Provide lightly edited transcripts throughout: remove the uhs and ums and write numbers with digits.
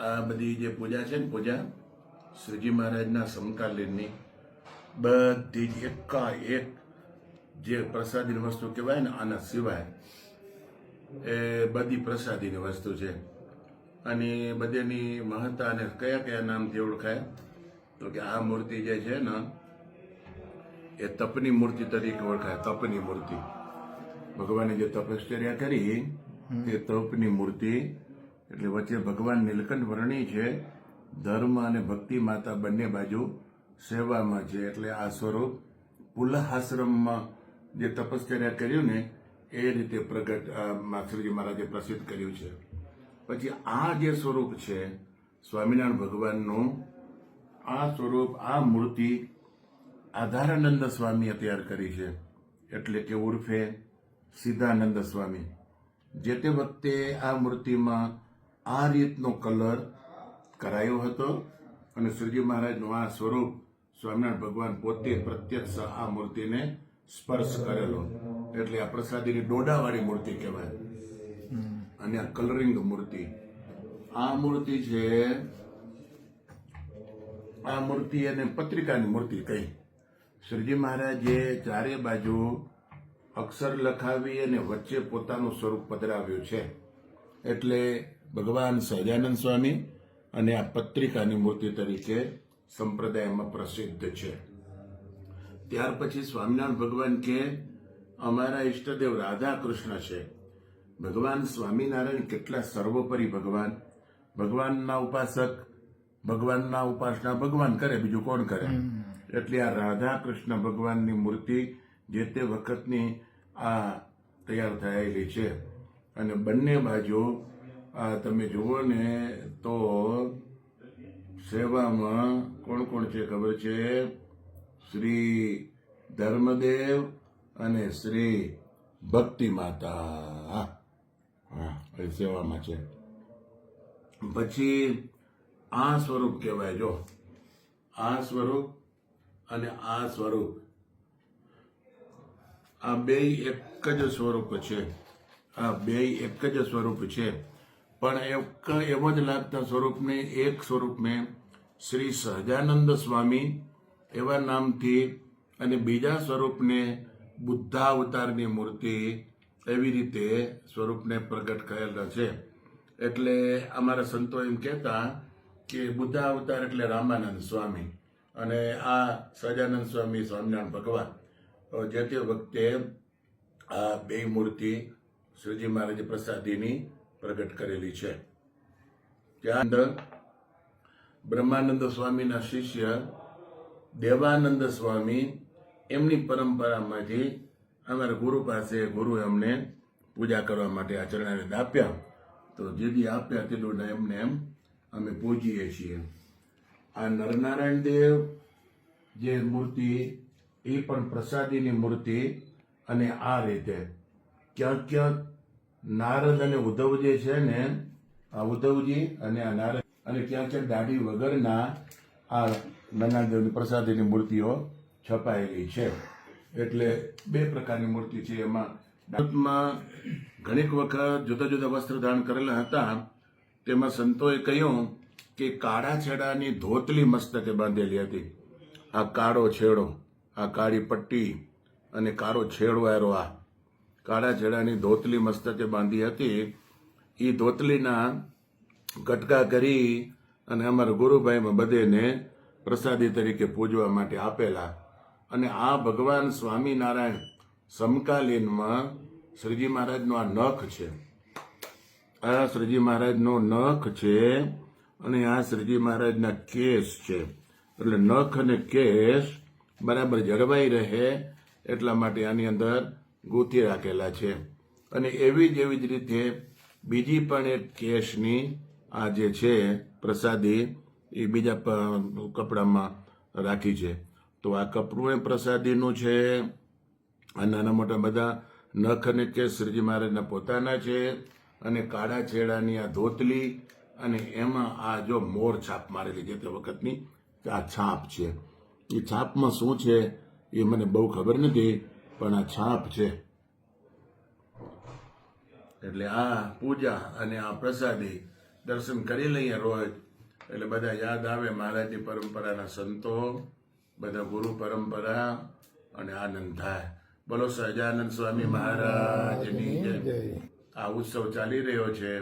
આ બધી જે પૂજા છે ને પૂજા શ્રીજી મહારાજના સમકાલીનની બધી જ એકાએક જે પ્રસાદીની વસ્તુ કહેવાય ને આના સિવાય એ બધી પ્રસાદીની વસ્તુ છે. અને બધીની મહત્તા અને કયા કયા નામથી ઓળખાય તો કે આ મૂર્તિ જે છે ને એ તપની મૂર્તિ તરીકે ઓળખાય. તપની મૂર્તિ, ભગવાને જે તપશ્ચર્યા કરી તે તપની મૂર્તિ. એટલે વચ્ચે ભગવાન નીલકંઠ વર્ણી છે. ધર્મ અને ભક્તિ માતા બંને બાજુ સેવામાં છે. એટલે આ સ્વરૂપ પુલહાશ્રમમાં જે તપશ્ચર્યા કર્યું ને એ રીતે પ્રગટ શ્રીજી મહારાજે પ્રસિદ્ધ કર્યું છે. પછી આ જે સ્વરૂપ છે સ્વામિનારાયણ ભગવાનનું, આ સ્વરૂપ, આ મૂર્તિ આધારાનંદ સ્વામીએ તૈયાર કરી છે. એટલે કે ઉર્ફે સિદ્ધાનંદ સ્વામી. જે તે વખતે આ મૂર્તિમાં આ રીતનો કલર કરાયો હતો અને શ્રીજી મહારાજનું આ સ્વરૂપ સ્વામિનારાયણ ભગવાન પોતે પ્રત્યક્ષ આ મૂર્તિને સ્પર્શ કરેલો. એટલે આ પ્રસાદીની ડોડાવાળી મૂર્તિ કહેવાય. અને આ કલરિંગ મૂર્તિ, આ મૂર્તિ છે, આ મૂર્તિ અને પત્રિકાની મૂર્તિ કઈ. શ્રીજી મહારાજે ચારે બાજુ અક્ષર લખાવી અને વચ્ચે પોતાનું સ્વરૂપ પધરાવ્યું છે. એટલે ભગવાન સહજાનંદ સ્વામી અને આ પત્રિકાની મૂર્તિ તરીકે સંપ્રદાયમાં પ્રસિદ્ધ છે. ત્યાર પછી સ્વામિનારાયણ ભગવાન કે અમારા ઈષ્ટદેવ રાધા કૃષ્ણ છે. ભગવાન સ્વામિનારાયણ કેટલા સર્વોપરી ભગવાન. ભગવાનના ઉપાસક, ભગવાનના ઉપાસના ભગવાન કરે, બીજું કોણ કરે. એટલે આ રાધા કૃષ્ણ ભગવાનની મૂર્તિ જે તે વખતની આ તૈયાર થયેલી છે. અને બંને બાજુ તમે જુઓ ને તો સેવામાં કોણ કોણ છે ખબર છે? શ્રી ધર્મદેવ અને શ્રી ભક્તિ માતા એ સેવામાં છે. પછી આ સ્વરૂપ કહેવાય. જો આ સ્વરૂપ અને આ સ્વરૂપ, આ બે એક જ સ્વરૂપ છે. આ બે એક જ સ્વરૂપ છે. પણ એવો જ લાગતા સ્વરૂપને એક સ્વરૂપને શ્રી સહજાનંદ સ્વામી એવા નામથી અને બીજા સ્વરૂપને બુદ્ધાવતારની મૂર્તિ એવી રીતે સ્વરૂપને પ્રગટ કરેલા છે. એટલે અમારા સંતો એમ કહેતા કે બુદ્ધાવતાર એટલે રામાનંદ સ્વામી અને આ સહજાનંદ સ્વામી સ્વામિનારાયણ ભગવાન. જે તે વખતે આ બે મૂર્તિ શ્રીજી મહારાજે પ્રસાદીની પ્રગટ કરેલી છે. ત્યાં બ્રહ્માનંદ સ્વામીના શિષ્ય દેવાનંદ સ્વામી એમની પરંપરામાંથી અમારા ગુરુ પાસે ગુરુએ અમને પૂજા કરવા માટે આ ચરણાવેદ આપ્યા. તો જેથી આપ્યા તેટલું એમને એમ અમે પૂજીએ છીએ. આ નરનારાયણ દેવ જે મૂર્તિ એ પણ પ્રસાદીની મૂર્તિ. અને આ રીતે ક્યાંક ક્યાંક નારદ અને ઉદ્ધવ જે છે ને, આ ઉદ્ધવજી અને આ નારદ, અને ક્યાંક ક્યાંક દાઢી વગરના આ નરનારાયણ પ્રસાદીની મૂર્તિઓ છપાયેલી છે. એટલે બે પ્રકારની મૂર્તિ છે. એમાં ઘણીક વખત જુદા જુદા વસ્ત્ર ધારણ કરેલા હતા. તેમાં સંતોએ કહ્યું કે કાળા છેડાની ધોતલી મસ્તકે બાંધેલી હતી. આ કાળો છેડો, આ કાળી પટ્ટી અને કાળો છેડો વાળો આ કાળા છેડાની ધોતલી મસ્તકે બાંધી હતી. એ ધોતલીના કટકા કરી અને અમારા ગુરુભાઈમાં બધેને પ્રસાદી તરીકે પૂજવા માટે આપેલા. અને આ ભગવાન સ્વામિનારાયણ સમકાલીનમાં શ્રીજી મહારાજનો આ નખ છે. આ શ્રીજી મહારાજનો નખ છે અને આ શ્રીજી મહારાજના કેસ છે. એટલે નખ અને કેસ બરાબર જળવાઈ રહે એટલા માટે આની અંદર ગૂંથી રાખેલા છે. અને એવી જ રીતે બીજી પણ એક કેસની આ જે છે પ્રસાદી એ બીજા કપડામાં રાખી છે. તો આ કપડું એ પ્રસાદીનું છે. આ નાના મોટા બધા નખ અને કેસ શ્રીજી મહારાજના પોતાના છે. અને કાળા છેડાની આ ધોતલી અને એમાં આ જો મોર છાપ મારેલી છે તે વખતની આ છાપ છે. એ છાપમાં શું છે એ મને બહુ ખબર નથી, પણ આ છાપ છે. એટલે આ પૂજા અને આ પ્રસાદી દર્શન કરી લઈએ રોજ એટલે બધા યાદ આવે મહારાજની પરંપરાના સંતો, બધા ગુરુ પરંપરા અને આનંદ થાય. બોલો સહજાનંદ સ્વામી મહારાજની જય. આ ઉત્સવ ચાલી રહ્યો છે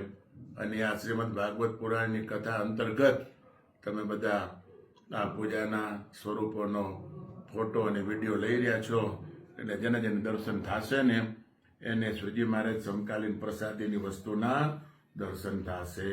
અને આ શ્રીમદ ભાગવત પુરાણની કથા અંતર્ગત તમે બધા આ પૂજાના સ્વરૂપોનો ફોટો અને વિડીયો લઈ રહ્યા છો. એટલે જેને જેને દર્શન થશે ને એને શ્રીજી મહારાજ સમકાલીન પ્રસાદીની વસ્તુના દર્શન થશે.